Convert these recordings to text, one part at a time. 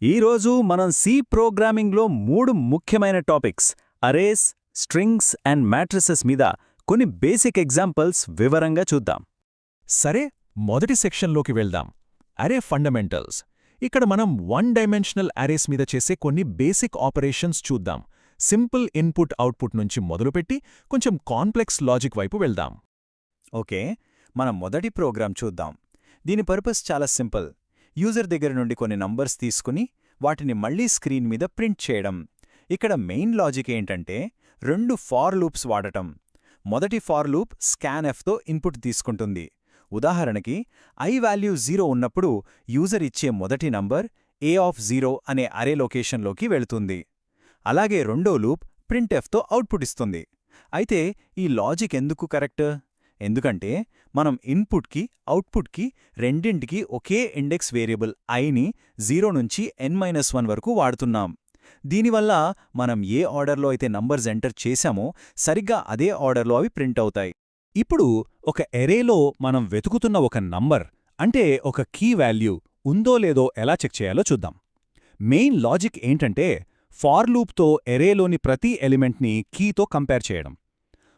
ఈరోజు మనం సి ప్రోగ్రామింగ్లో 3 ముఖ్యమైన topics arrays, strings and matrices మీద కొన్ని బేసిక్ ఎగ్జాంపుల్స్ వివరంగా చూద్దాం. సరే, మొదటి సెక్షన్లోకి వెళ్దాం. అరే ఫండమెంటల్స్. ఇక్కడ మనం 1 డైమెన్షనల్ అరేస్ మీద చేసే కొన్ని బేసిక్ ఆపరేషన్స్ చూద్దాం. సింపుల్ ఇన్పుట్ అవుట్పుట్ నుంచి మొదలుపెట్టి కొంచెం కాంప్లెక్స్ లాజిక్ వైపు వెళ్దాం. ఓకే, మన మొదటి ప్రోగ్రాం చూద్దాం. దీని పర్పస్ చాలా సింపుల్. యూజర్ దగ్గర నుండి కొన్ని నంబర్స్ తీసుకుని వాటిని మళ్లీ స్క్రీన్ మీద ప్రింట్ చేయడం. ఇక్కడ మెయిన్ లాజిక్ ఏంటంటే 2 ఫార్ లూప్స్ వాడటం. మొదటి ఫార్ లూప్ స్కాన్ఎఫ్తో ఇన్పుట్ తీసుకుంటుంది. ఉదాహరణకి ఐ వాల్యూ 0 ఉన్నప్పుడు యూజర్ ఇచ్చే మొదటి నంబర్ ఏ ఆఫ్ 0 అనే అరే లొకేషన్లోకి వెళుతుంది. అలాగే రెండో లూప్ ప్రింట్ఎఫ్తో అవుట్పుట్ ఇస్తుంది. అయితే ఈ లాజిక్ ఎందుకు కరెక్ట్? ఎందుకంటే మనం ఇన్పుట్కి, అవుట్పుట్కి రెండింటికి ఒకే ఇండెక్స్ వేరియబుల్ ఐని 0 నుంచి n-1 వరకు వాడుతున్నాం. దీనివల్ల మనం ఏ ఆర్డర్లో అయితే నంబర్స్ ఎంటర్ చేశామో సరిగ్గా అదే ఆర్డర్లో అవి ప్రింట్ అవుతాయి. ఇప్పుడు ఒక ఎరేలో మనం వెతుకుతున్న ఒక నంబర్ అంటే ఒక కీ వాల్యూ ఉందో లేదో ఎలా చెక్ చేయాలో చూద్దాం. మెయిన్ లాజిక్ ఏంటంటే ఫార్ లూప్తో ఎరేలోని ప్రతి ఎలిమెంట్ని కీతో కంపేర్ చేయడం.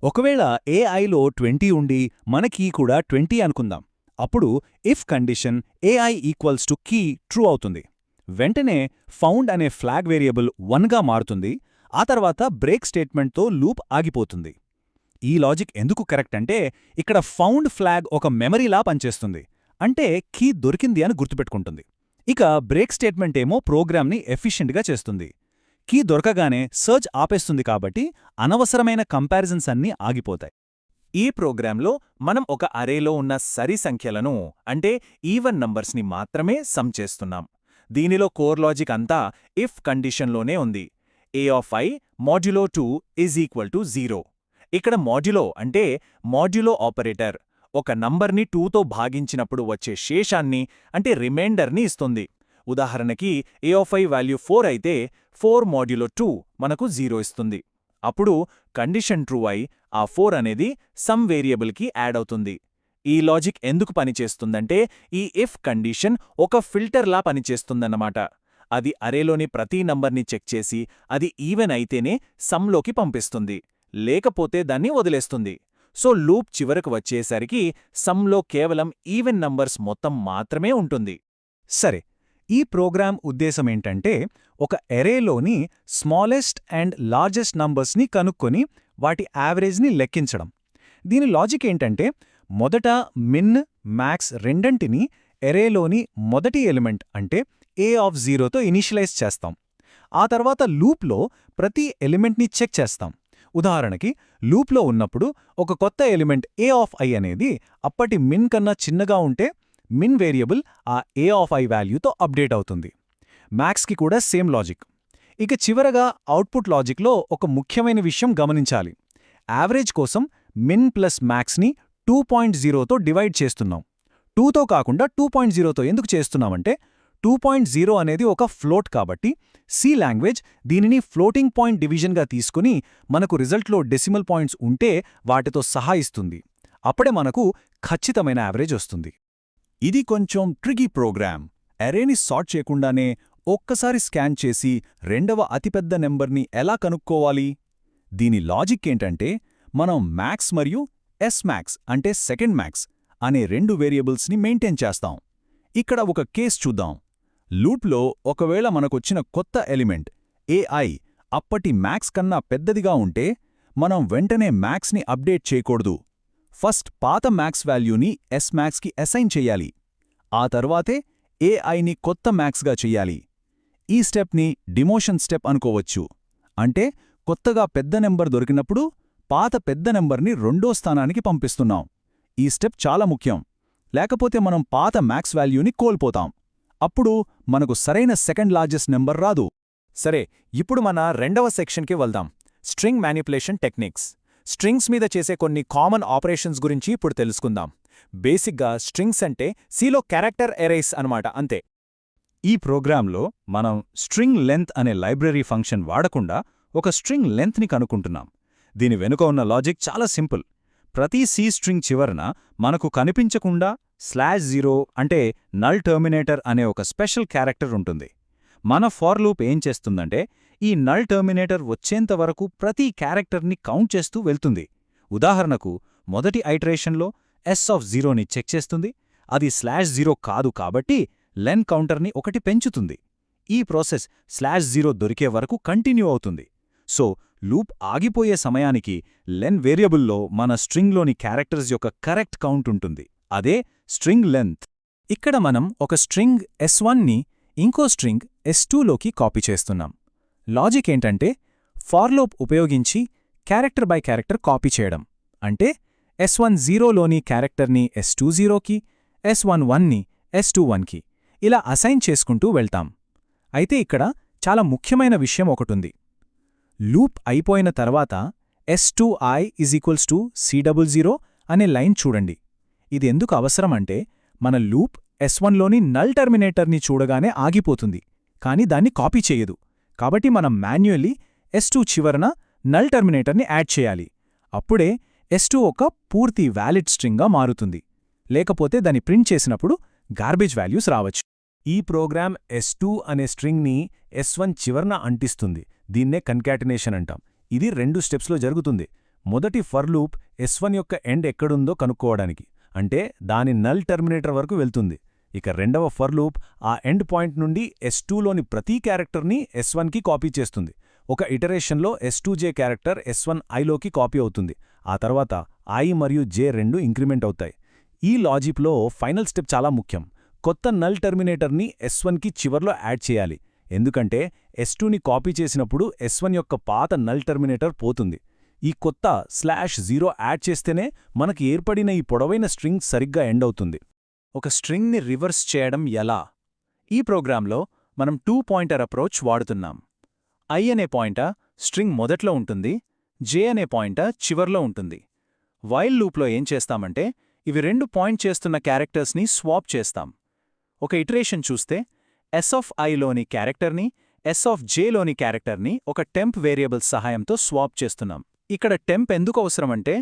ఒకవేళ ఏఐలో 20 ఉండి మన కీ కూడా 20 అనుకుందాం. అప్పుడు if condition AI equals to key true అవుతుంది. వెంటనే ఫౌండ్ అనే ఫ్లాగ్ వేరియబుల్ 1గా మారుతుంది. ఆ తర్వాత బ్రేక్ స్టేట్మెంట్తో లూప్ ఆగిపోతుంది. ఈ లాజిక్ ఎందుకు కరెక్ట్ అంటే ఇక్కడ ఫౌండ్ ఫ్లాగ్ ఒక మెమరీలా పనిచేస్తుంది. అంటే కీ దొరికింది అని గుర్తుపెట్టుకుంటుంది. ఇక బ్రేక్ స్టేట్మెంట్ ఏమో ప్రోగ్రామ్ని ఎఫిషియెంట్గా చేస్తుంది. కీ దొరకగానే సర్చ్ ఆపేస్తుంది కాబట్టి అనవసరమైన కంపారిజన్స్ అన్నీ ఆగిపోతాయి. ఈ ప్రోగ్రాంలో మనం ఒక అరేలో ఉన్న సరి సంఖ్యలను అంటే ఈవెన్ నంబర్స్ని మాత్రమే సమ్ చేస్తున్నాం. దీనిలో కోర్ లాజిక్ అంతా ఇఫ్ కండిషన్లోనే ఉంది. A of i modulo 2 is equal to 0. ఇక్కడ మాడ్యులో అంటే మాడ్యులో ఆపరేటర్ ఒక నంబర్ని 2తో భాగించినప్పుడు వచ్చే శేషాన్ని అంటే రిమైండర్ని ఇస్తుంది. ఉదాహరణకి ఏ ఆఫ్ ఐ వాల్యూ 4 అయితే 4 మాడ్యులో 2 మనకు 0 ఇస్తుంది. అప్పుడు కండిషన్ ట్రూ అయి ఆ 4 అనేది సమ్ వేరియబుల్కి యాడ్ అవుతుంది. ఈ లాజిక్ ఎందుకు పనిచేస్తుందంటే ఈ ఇఫ్ కండిషన్ ఒక ఫిల్టర్లా పనిచేస్తుందన్నమాట. అది అరేలోని ప్రతి నంబర్ని చెక్ చేసి అది ఈవెన్ అయితేనే సమ్లోకి పంపిస్తుంది, లేకపోతే దాన్ని వదిలేస్తుంది. సో లూప్ చివరకు వచ్చేసరికి సమ్లో కేవలం ఈవెన్ నంబర్స్ మొత్తం మాత్రమే ఉంటుంది. సరే, ఈ ప్రోగ్రాం ఉద్దేశమేంటంటే ఒక ఎరేలోని స్మాలెస్ట్ అండ్ లార్జెస్ట్ నంబర్స్ని కనుక్కొని వాటి యావరేజ్ని లెక్కించడం. దీని లాజిక్ ఏంటంటే మొదట మిన్, మ్యాక్స్ రెండంటిని ఎరేలోని మొదటి ఎలిమెంట్ అంటే ఏ ఆఫ్ 0తో ఇనిషియలైజ్ చేస్తాం. ఆ తర్వాత లూప్లో ప్రతి ఎలిమెంట్ని చెక్ చేస్తాం. ఉదాహరణకి లూప్లో ఉన్నప్పుడు ఒక కొత్త ఎలిమెంట్ ఏ ఆఫ్ ఐ అనేది అప్పటి మిన్ కన్నా చిన్నగా ఉంటే మిన్ వేరియబుల్ ఆ ఏ ఆఫ్ ఐ వాల్యూతో అప్డేట్ అవుతుంది. మ్యాక్స్కి కూడా సేమ్ లాజిక్. ఇక చివరగా అవుట్పుట్ లాజిక్లో ఒక ముఖ్యమైన విషయం గమనించాలి. యావరేజ్ కోసం మిన్ ప్లస్ మ్యాక్స్ని 2.0తో డివైడ్ చేస్తున్నాం. 2తో కాకుండా 2.0తో ఎందుకు చేస్తున్నామంటే 2.0 అనేది ఒక ఫ్లోట్ కాబట్టి సి లాంగ్వేజ్ దీనిని ఫ్లోటింగ్ పాయింట్ డివిజన్గా తీసుకుని మనకు రిజల్ట్లో డెసిమల్ పాయింట్స్ ఉంటే వాటితో సహా ఇస్తుంది. అప్పుడే మనకు ఖచ్చితమైన యావరేజ్ వస్తుంది. ఇది కొంచెం ట్రికీ ప్రోగ్రామ్. అరేని సార్ట్ చేయకుండానే ఒక్కసారి స్కాన్ చేసి రెండవ అతిపెద్ద నెంబర్ని ఎలా కనుక్కోవాలి? దీని లాజిక్ ఏంటంటే మనం మ్యాక్స్ మరియు ఎస్ మ్యాక్స్ అంటే సెకండ్ మ్యాక్స్ అనే 2 వేరియబుల్స్ని మెయింటైన్ చేస్తాం. ఇక్కడ ఒక కేస్ చూద్దాం. లూప్లో ఒకవేళ మనకొచ్చిన కొత్త ఎలిమెంట్ ఏఐ అప్పటి మ్యాక్స్ కన్నా పెద్దదిగా ఉంటే మనం వెంటనే మ్యాక్స్ని అప్డేట్ చేయకూడదు. ఫస్ట్ పాత మ్యాక్స్ వాల్యూని ఎస్ మ్యాక్స్కి అసైన్ చెయ్యాలి. ఆ తర్వాతే ఏఐని కొత్త మ్యాక్స్గా చెయ్యాలి. ఈ స్టెప్ని డిమోషన్ స్టెప్ అనుకోవచ్చు. అంటే కొత్తగా పెద్ద నెంబర్ దొరికినప్పుడు పాత పెద్ద నెంబర్ని రెండో స్థానానికి పంపిస్తున్నాం. ఈ స్టెప్ చాలా ముఖ్యం. లేకపోతే మనం పాత మ్యాక్స్ వాల్యూని కోల్పోతాం. అప్పుడు మనకు సరైన సెకండ్ లార్జెస్ట్ నెంబర్ రాదు. సరే, ఇప్పుడు మన రెండవ సెక్షన్కి వెళ్దాం. String manipulation techniques. స్ట్రింగ్స్ మీద చేసే కొన్ని కామన్ ఆపరేషన్స్ గురించి ఇప్పుడు తెలుసుకుందాం. బేసిక్గా స్ట్రింగ్స్ అంటే సిలో క్యారెక్టర్ ఎరేస్ అనమాట, అంతే. ఈ ప్రోగ్రాంలో మనం స్ట్రింగ్ లెంత్ అనే లైబ్రరీ ఫంక్షన్ వాడకుండా ఒక స్ట్రింగ్ లెంత్ని కనుక్కుంటున్నాం. దీని వెనుక ఉన్న లాజిక్ చాలా సింపుల్. ప్రతి సి స్ట్రింగ్ చివరన మనకు కనిపించకుండా /0 అంటే నల్ టర్మినేటర్ అనే ఒక స్పెషల్ క్యారెక్టర్ ఉంటుంది. మన ఫార్ లూప్ ఏం చేస్తుందంటే ఈ నల్ టర్మినేటర్ వచ్చేంత వరకు ప్రతి క్యారెక్టర్ని కౌంట్ చేస్తూ వెళ్తుంది. ఉదాహరణకు మొదటి ఐటరేషన్లో s0ని చెక్ చేస్తుంది. అది /0 కాదు కాబట్టి లెన్ కౌంటర్ని 1 పెంచుతుంది. ఈ ప్రాసెస్ /0 దొరికే వరకు కంటిన్యూ అవుతుంది. సో లూప్ ఆగిపోయే సమయానికి లెన్ వేరియబుల్లో మన స్ట్రింగ్లోని క్యారెక్టర్స్ యొక్క కరెక్ట్ కౌంట్ ఉంటుంది. అదే స్ట్రింగ్ లెంత్. ఇక్కడ మనం ఒక స్ట్రింగ్ s1ని ఇంకో స్ట్రింగ్ s2లోకి కాపీ చేస్తున్నాం. లాజిక్ ఏంటంటే ఫార్ లూప్ ఉపయోగించి క్యారెక్టర్ బై క్యారెక్టర్ కాపీ చేయడం. అంటే s10లోని క్యారెక్టర్ని s20కి, s11ని s21కి ఇలా అసైన్ చేసుకుంటూ వెళ్తాం. అయితే ఇక్కడ చాలా ముఖ్యమైన విషయం ఒకటుంది. లూప్ అయిపోయిన తర్వాత s2i =c00 అనే లైన్ చూడండి. ఇది ఎందుకు అవసరమంటే మన లూప్ s1లోని నల్ టర్మినేటర్ని చూడగానే ఆగిపోతుంది, కానీ దాన్ని కాపీ చేయదు. కాబట్టి మనం మాన్యుయల్లీ s2 చివరన నల్ టర్మినేటర్ని యాడ్ చేయాలి. అప్పుడే s2 ఒక పూర్తి వ్యాలిడ్ స్ట్రింగ్గా మారుతుంది. లేకపోతే దాన్ని ప్రింట్ చేసినప్పుడు గార్బేజ్ వాల్యూస్ రావచ్చు. ఈ ప్రోగ్రామ్ s2 అనే స్ట్రింగ్ని s1 చివర్న అంటిస్తుంది. దీన్నే కన్కాటినేషన్ అంటాం. ఇది 2 స్టెప్స్లో జరుగుతుంది. మొదటి ఫర్ లూప్ s1 యొక్క ఎండ్ ఎక్కడుందో కనుక్కోవడానికి, అంటే దాని నల్ టర్మినేటర్ వరకు వెళ్తుంది. ఇక రెండవ ఫర్ లూప్ ఆ ఎండ్ పాయింట్ నుండి s2లోని ప్రతి క్యారెక్టర్ని s1కి కాపీ చేస్తుంది. ఒక ఇటరేషన్లో s2j క్యారెక్టర్ s1iలోకి కాపీ అవుతుంది. ఆ తర్వాత i మరియు j రెండు ఇంక్రిమెంట్ అవుతాయి. ఈ లాజిక్లో ఫైనల్ స్టెప్ చాలా ముఖ్యం. కొత్త నల్ టర్మినేటర్ని s1కి చివర్లో యాడ్ చేయాలి. ఎందుకంటే s2ని కాపీ చేసినప్పుడు s1 యొక్క పాత నల్ టర్మినేటర్ పోతుంది. ఈ కొత్త /0 యాడ్ చేస్తేనే మనకి ఏర్పడిన ఈ పొడవైన స్ట్రింగ్ సరిగ్గా ఎండ్ అవుతుంది. ఒక స్ట్రింగ్ని రివర్స్ చేయడం ఎలా? ఈ ప్రోగ్రాంలో మనం 2 పాయింటర్ అప్రోచ్ వాడుతున్నాం. i అనే పాయింటర్ స్ట్రింగ్ మొదట్లో ఉంటుంది, j అనే పాయింటర్ చివర్లో ఉంటుంది. వైల్ లూప్లో ఏం చేస్తామంటే ఇవి 2 పాయింట్ చేస్తున్న క్యారెక్టర్స్ని స్వాప్ చేస్తాం. ఒక ఇటరేషన్ చూస్తే s/iలోని క్యారెక్టర్ని s/jలోని క్యారెక్టర్ని ఒక టెంప్ వేరియబుల్ సహాయంతో స్వాప్ చేస్తున్నాం. ఇక్కడ టెంప్ ఎందుకు అవసరమంటే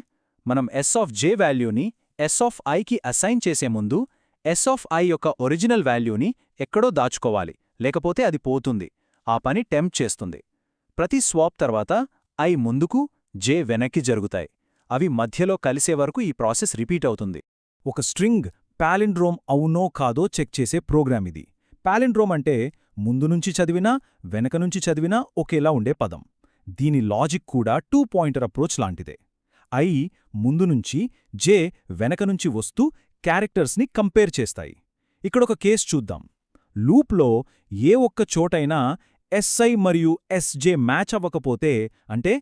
మనం s/j వాల్యూని s/iకి అసైన్ చేసే ముందు s/i యొక్క ఒరిజినల్ వాల్యూని ఎక్కడో దాచుకోవాలి, లేకపోతే అది పోతుంది. ఆ పని టెంప్ చేస్తుంది. ప్రతి స్వాప్ తర్వాత i ముందుకు, j వెనక్కి జరుగుతాయి. అవి మధ్యలో కలిసే వరకు ఈ ప్రాసెస్ రిపీట్ అవుతుంది. ఒక స్ట్రింగ్ పాలిండ్రోమ్ అవునో కాదో చెక్ చేసే ప్రోగ్రామ్ ఇది. పాలిండ్రోమ్ అంటే ముందు నుంచి చదివినా వెనక నుంచి చదివినా ఒకేలా ఉండే పదం. దీని లాజిక్ కూడా 2 పాయింటర్ అప్రోచ్ లాంటిదే. i ముందు నుంచి, j వెనక నుంచి వస్తూ క్యారెక్టర్స్ని కంపేర్ చేస్తాయి. ఇక్కడొక కేస్ చూద్దాం. లూప్లో ఏ ఒక్క చోటైనా si మరియు sj మ్యాచ్ అవ్వకపోతే, అంటే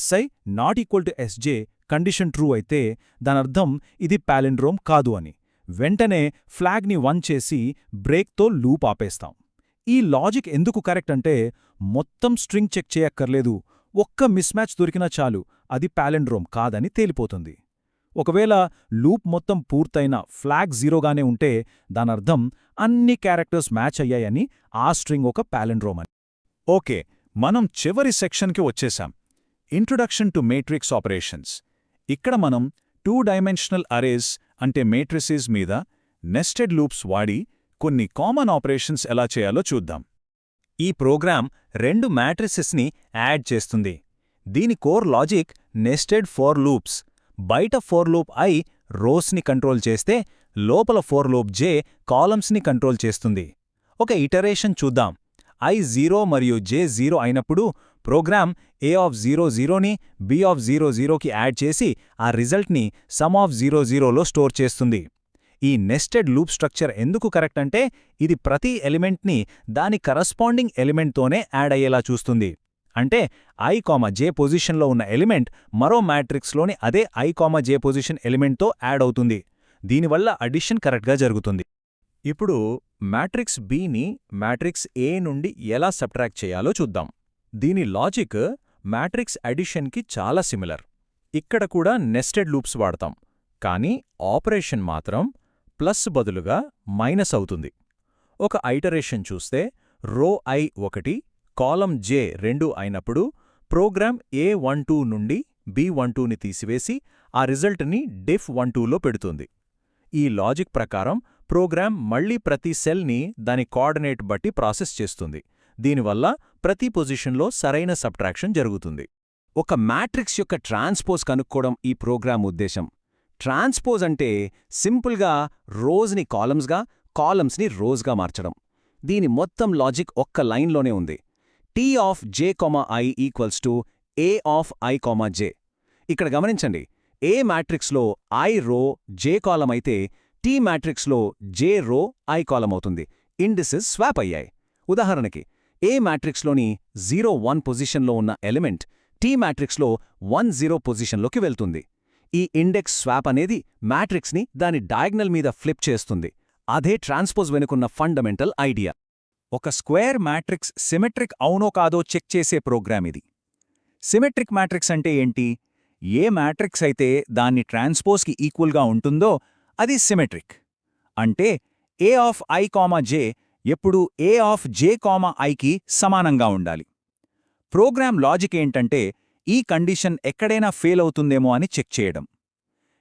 si ≠ sj కండిషన్ ట్రూ అయితే దానర్థం ఇది పాలిండ్రోమ్ కాదు అని. వెంటనే ఫ్లాగ్ని 1 చేసి బ్రేక్తో లూప్ ఆపేస్తాం. ఈ లాజిక్ ఎందుకు కరెక్ట్ అంటే మొత్తం స్ట్రింగ్ చెక్ చేయక్కర్లేదు, ఒక్క మిస్మ్యాచ్ దొరికినా చాలు అది పాలిండ్రోమ్ కాదని తేలిపోతుంది. ఒకవేళ లూప్ మొత్తం పూర్తయిన ఫ్లాగ్ 0గానే ఉంటే దానర్థం అన్ని క్యారెక్టర్స్ మ్యాచ్ అయ్యాయని, ఆ స్ట్రింగ్ ఒక పాలిండ్రోమ్ అని. ఓకే, మనం చివరి సెక్షన్కి వచ్చేశాం. Introduction to matrix operations. ఇక్కడ మనం 2 డైమెన్షనల్ అరేస్ అంటే మేట్రిసెస్ మీద నెస్టెడ్ లూప్స్ వాడి కొన్ని కామన్ ఆపరేషన్స్ ఎలా చేయాలో చూద్దాం. ఈ ప్రోగ్రామ్ 2 మ్యాట్రిసెస్ని యాడ్ చేస్తుంది. దీని core logic nested four loops. బయట ఫోర్ లూప్ i రోస్ని కంట్రోల్ చేస్తే లోపల ఫోర్ లూప్ j కాలమ్స్ని కంట్రోల్ చేస్తుంది. ఒక ఇటరేషన్ చూద్దాం. i 0 మరియు j 0 అయినప్పుడు ప్రోగ్రామ్ a/00ని b/00కి యాడ్ చేసి ఆ రిజల్ట్ని sum/00లో స్టోర్ చేస్తుంది. ఈ నెస్టెడ్ లూప్ స్ట్రక్చర్ ఎందుకు కరెక్ట్ అంటే ఇది ప్రతి ఎలిమెంట్ని దాని కరస్పాండింగ్ ఎలిమెంట్తోనే యాడ్ అయ్యేలా చూస్తుంది. అంటే i, j పొజిషన్లో ఉన్న ఎలిమెంట్ మరో మ్యాట్రిక్స్లోని అదే i, j పొజిషన్ ఎలిమెంట్తో యాడ్ అవుతుంది. దీనివల్ల అడిషన్ కరెక్ట్గా జరుగుతుంది. ఇప్పుడు మ్యాట్రిక్స్ బిని మ్యాట్రిక్స్ ఏ నుండి ఎలా సబ్ట్రాక్ట్ చేయాలో చూద్దాం. దీని లాజిక్ మ్యాట్రిక్స్ అడిషన్కి చాలా సిమిలర్. ఇక్కడ కూడా నెస్టెడ్ లూప్స్ వాడతాం, కానీ ఆపరేషన్ మాత్రం ప్లస్ బదులుగా మైనస్ అవుతుంది. ఒక ఐటరేషన్ చూస్తే రో i 1, కాలమ్ j 2 అయినప్పుడు ప్రోగ్రామ్ a12 నుండి b12ని తీసివేసి ఆ రిజల్ట్ని diff12లో పెడుతుంది. ఈ లాజిక్ ప్రకారం ప్రోగ్రామ్ మళ్లీ ప్రతి సెల్ని దాని కోఆర్డినేట్ బట్టి ప్రాసెస్ చేస్తుంది. దీనివల్ల ప్రతి పొజిషన్లో సరైన సబ్ట్రాక్షన్ జరుగుతుంది. ఒక మ్యాట్రిక్స్ యొక్క ట్రాన్స్పోజ్ కనుక్కోవడం ఈ ప్రోగ్రామ్ ఉద్దేశం. ట్రాన్స్పోజ్ అంటే సింపుల్గా రోస్ని కాలమ్స్గా, కాలమ్స్ని రోస్గా మార్చడం. దీని మొత్తం లాజిక్ ఒక్క లైన్లోనే ఉంది. T of j, I equals to A of I, J. ఇక్కడ గమనించండి, A మ్యాట్రిక్స్లో I రో J కాలమ్ అయితే T మ్యాట్రిక్స్లో J రో I కాలమ్ అవుతుంది. ఇండిసెస్ స్వాప్ అయ్యాయి. ఉదాహరణకి A మ్యాట్రిక్స్లోని 0, 1 పొజిషన్లో ఉన్న ఎలిమెంట్ T మ్యాట్రిక్స్లో 1, 0 పొజిషన్లోకి వెళ్తుంది. ఈ ఇండెక్స్ స్వాప్ అనేది మ్యాట్రిక్స్ని దాని డయాగ్నల్ మీద ఫ్లిప్ చేస్తుంది. అదే ట్రాన్స్పోజ్ వెనుకున్న ఫండమెంటల్ ఐడియా. ఒక స్క్వేర్ మ్యాట్రిక్స్ సిమెట్రిక్ అవునో కాదో చెక్ చేసే ప్రోగ్రామ్ ఇది. సిమెట్రిక్ మ్యాట్రిక్స్ అంటే ఏంటి? ఏ మ్యాట్రిక్స్ అయితే దాన్ని ట్రాన్స్పోజ్కి ఈక్వల్గా ఉంటుందో అది సిమెట్రిక్. అంటే A ఆఫ్ I, J ఎప్పుడూ A ఆఫ్ J, Iకి సమానంగా ఉండాలి. ప్రోగ్రామ్ లాజిక్ ఏంటంటే ఈ కండిషన్ ఎక్కడైనా ఫెయిల్ అవుతుందేమో అని చెక్ చేయడం.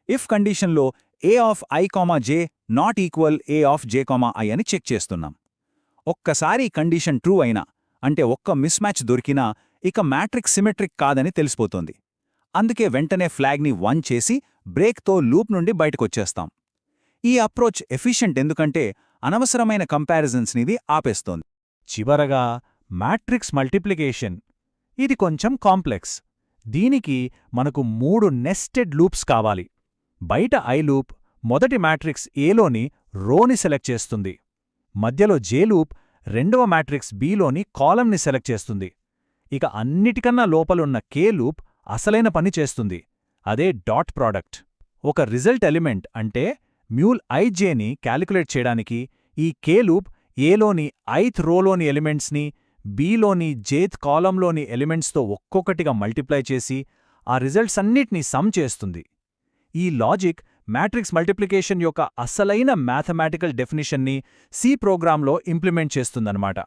ఇఫ్ కండిషన్లో A of I, J not equal A of J, I అని చెక్ చేస్తున్నాం. ఒక్కసారి కండిషన్ ట్రూ అయినా, అంటే ఒక్క మిస్మ్యాచ్ దొరికినా ఇక మ్యాట్రిక్స్ సిమెట్రిక్ కాదని తెలిసిపోతుంది. అందుకే వెంటనే ఫ్లాగ్ని 1 చేసి బ్రేక్తో లూప్ నుండి బయటకొచ్చేస్తాం. ఈ అప్రోచ్ ఎఫిషియెంట్ ఎందుకంటే అనవసరమైన కంపారిజన్స్నిది ఆపేస్తోంది. చివరగా మ్యాట్రిక్స్ మల్టిప్లికేషన్. ఇది కొంచెం కాంప్లెక్స్. దీనికి మనకు 3 నెస్టెడ్ లూప్స్ కావాలి. బయట I లూప్ మొదటి మ్యాట్రిక్స్ Aలోని రోని సెలెక్ట్ చేస్తుంది. మధ్యలో J లూప్ రెండవ మ్యాట్రిక్స్ Bలోని కాలమ్ని సెలెక్ట్ చేస్తుంది. ఇక అన్నిటికన్నా లోపలున్న K లూప్ అసలైన పని చేస్తుంది. అదే డాట్ ప్రాడక్ట్. ఒక రిజల్ట్ ఎలిమెంట్ అంటే మ్యూల్ IJని క్యాలిక్యులేట్ చేయడానికి ఈ K లూప్ Aలోని ith రోలోని ఎలిమెంట్స్ని Bలోని jth కాలంలోని ఎలిమెంట్స్తో ఒక్కొక్కటిగా మల్టిప్లై చేసి ఆ రిజల్ట్స్ అన్నిటినీ సమ్ చేస్తుంది. ఈ లాజిక్ మ్యాట్రిక్స్ మల్టిప్లికేషన్ యొక్క అసలైన మ్యాథమెటికల్ డెఫినిషన్ని C ప్రోగ్రాంలో ఇంప్లిమెంట్ చేస్తుందన్నమాట.